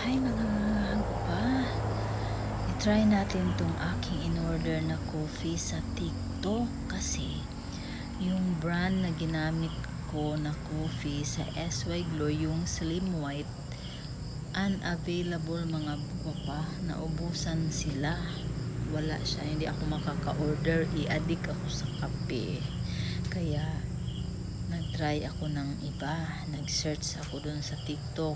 Hi mga pa. I-try natin tong aking in-order na coffee sa TikTok kasi yung brand na ginamit ko na coffee sa SY Glow, yung Slim White, unavailable mga pa. Naubusan sila. Wala siya. Hindi ako makaka-order. I-addict ako sa kape. Kaya nag-try ako ng iba. Nag-search ako dun sa TikTok.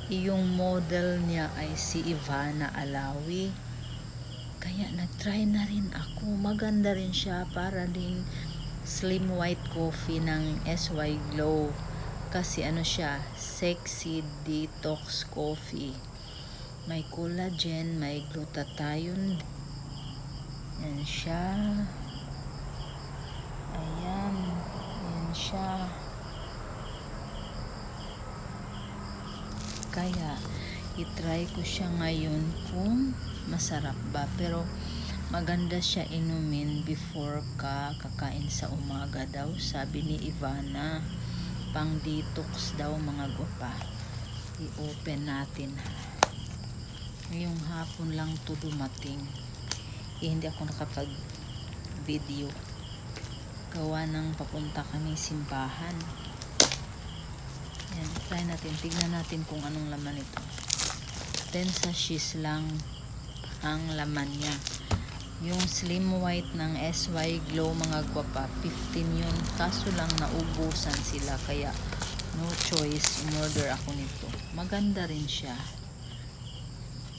Yung model niya ay si Ivana Alawi. Kaya nag-try na rin ako. Maganda rin siya, para din slim white coffee ng SY Glow. Kasi ano siya, sexy detox coffee. May collagen, may glutathione. Yan siya. Ayan. Yan siya. Kaya i-try ko siya ngayon kung masarap ba. Pero maganda siya inumin before ka kakain sa umaga daw, sabi ni Ivana. Pang detox daw mga gwapa. I-open natin. Ngayong hapon lang to dumating. Hindi ako nakapag video gawa ng papunta kami simbahan. Yan, try natin. Tignan natin kung anong laman ito. 10 sachets lang ang laman niya. Yung slim white ng SY Glow mga gwapa, 15 yun. Kaso lang naubusan sila. Kaya no choice, umorder ako nito. Maganda rin siya.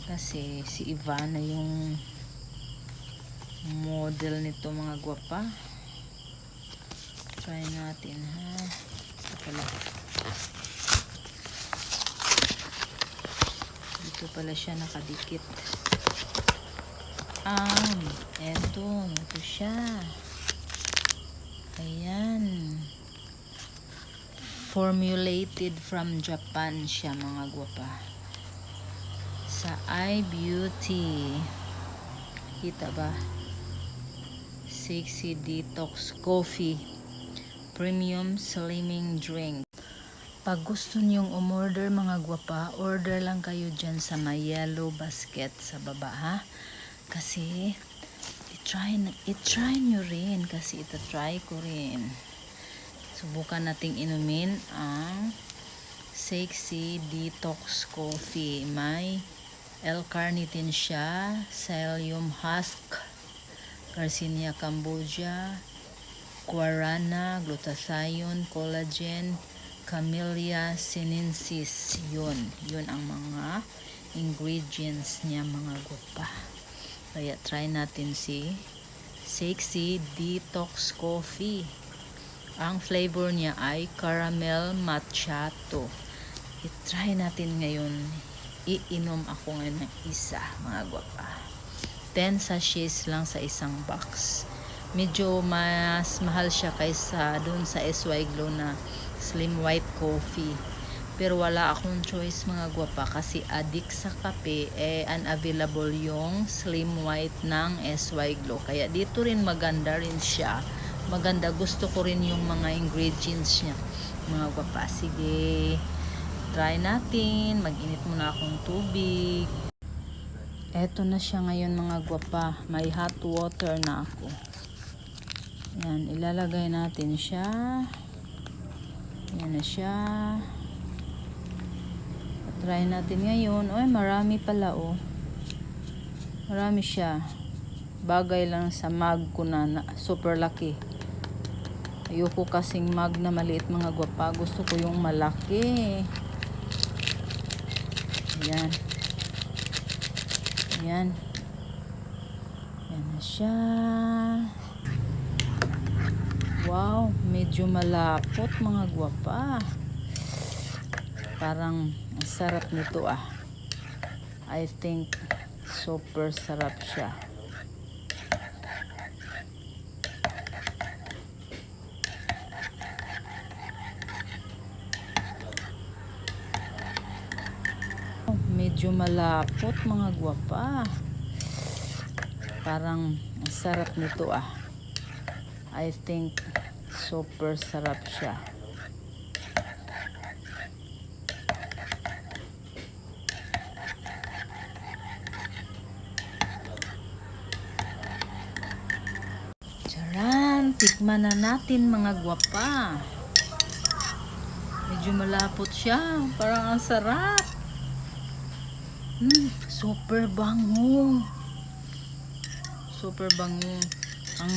Kasi si Ivana yung model nito mga gwapa. Try natin ha. Ito pala. Dito pala siya nakadikit. Ito siya. Ayan. Formulated from Japan siya mga gwapa. Sa iBeauty. Kita ba? Sexy Detox Coffee. Premium Slimming Drink. Pag gusto niyong umorder mga gwapa, order lang kayo dyan sa may yellow basket sa baba ha. Kasi i-try nyo rin, kasi ita-try ko rin. Subukan nating inumin ang Sexy Detox Coffee. May L-carnitine siya, psyllium husk, Garcinia cambogia, guarana, glutathione, collagen, Camellia sinensis. Yun ang mga ingredients niya mga gwapa. Kaya try natin si Sexy Detox Coffee. Ang flavor niya ay caramel macchiato. I-try natin ngayon. Iinom ako ngayon ng isa mga gwapa. 10 sachets lang sa isang box. Medyo mas mahal siya kaysa dun sa SY Glow na slim white coffee. Pero wala akong choice mga gwapa, kasi addict sa kape, unavailable yung slim white ng SY Glow. Kaya dito rin maganda rin siya. Maganda, gusto ko rin yung mga ingredients niya mga gwapa. Sige, try natin. Mag-init muna akong tubig. Eto na siya ngayon mga gwapa. May hot water na ako. Yan, ilalagay natin siya. Yan na siya. Try natin ngayon. Oy, marami pala oh. Marami siya. Bagay lang sa mug ko na super laki. Ayoko kasing mug na maliit mga gwapa. Gusto ko yung malaki. Ayan. Ayan. Yan na siya. Wow, medyo malapot mga gwapa. Parang ang sarap nito ah. I think super sarap siya. Medyo malapot mga gwapa. Parang ang sarap nito ah. I think super sarap siya. tikman na natin mga gwapa. Medyo malapot siya. Parang ang sarap. Super bango. Super bango. Ang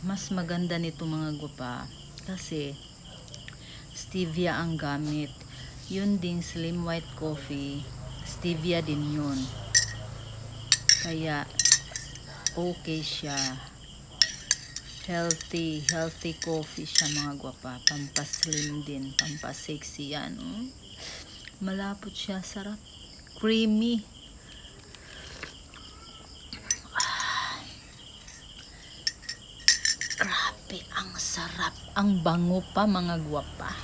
mas maganda nito mga gwapa kasi stevia ang gamit. Yun ding slim white coffee, stevia din yun. Kaya okay siya. Healthy coffee siya mga gwapa. Pampaslim din, pampasexy yan. Malapot siya, sarap. Creamy. Grabe, ang sarap. Ang bango pa mga gwapa.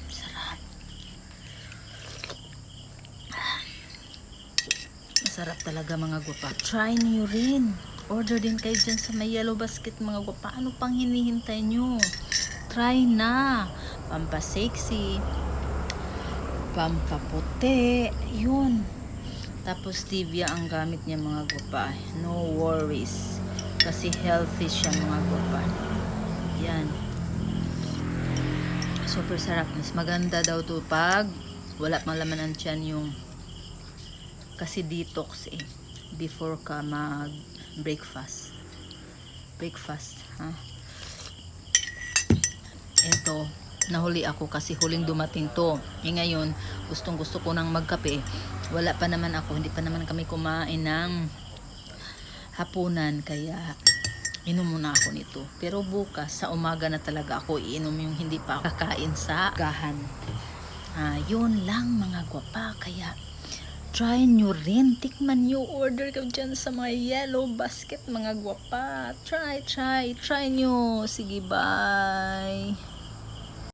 Sarap. Masarap talaga mga gwapa. Try niyo rin. Order din kayo dyan sa may yellow basket mga gwapa. Ano pang hinihintay nyo? Try na. Pampasexy. Pampaputi. Yun. Tapos stevia ang gamit niya mga gwapa. No worries. Kasi healthy siya mga gwapa. Yan. Super sarap. Mas maganda daw to pag wala pang laman ang tiyan yung kasi detox before ka mag breakfast. Ha? Ito, nahuli ako kasi huling dumating to. Ngayon, gustong gusto ko nang magkape. Wala pa naman ako, hindi pa naman kami kumain ng hapunan, kaya inom muna ako nito. Pero bukas, sa umaga na talaga ako iinom yung hindi pa ako kakain sa gahan. Yun lang mga gwapa, kaya try nyo rin, tikman nyo, order ka dyan sa mga yellow basket mga gwapa. Try nyo. Sige, bye.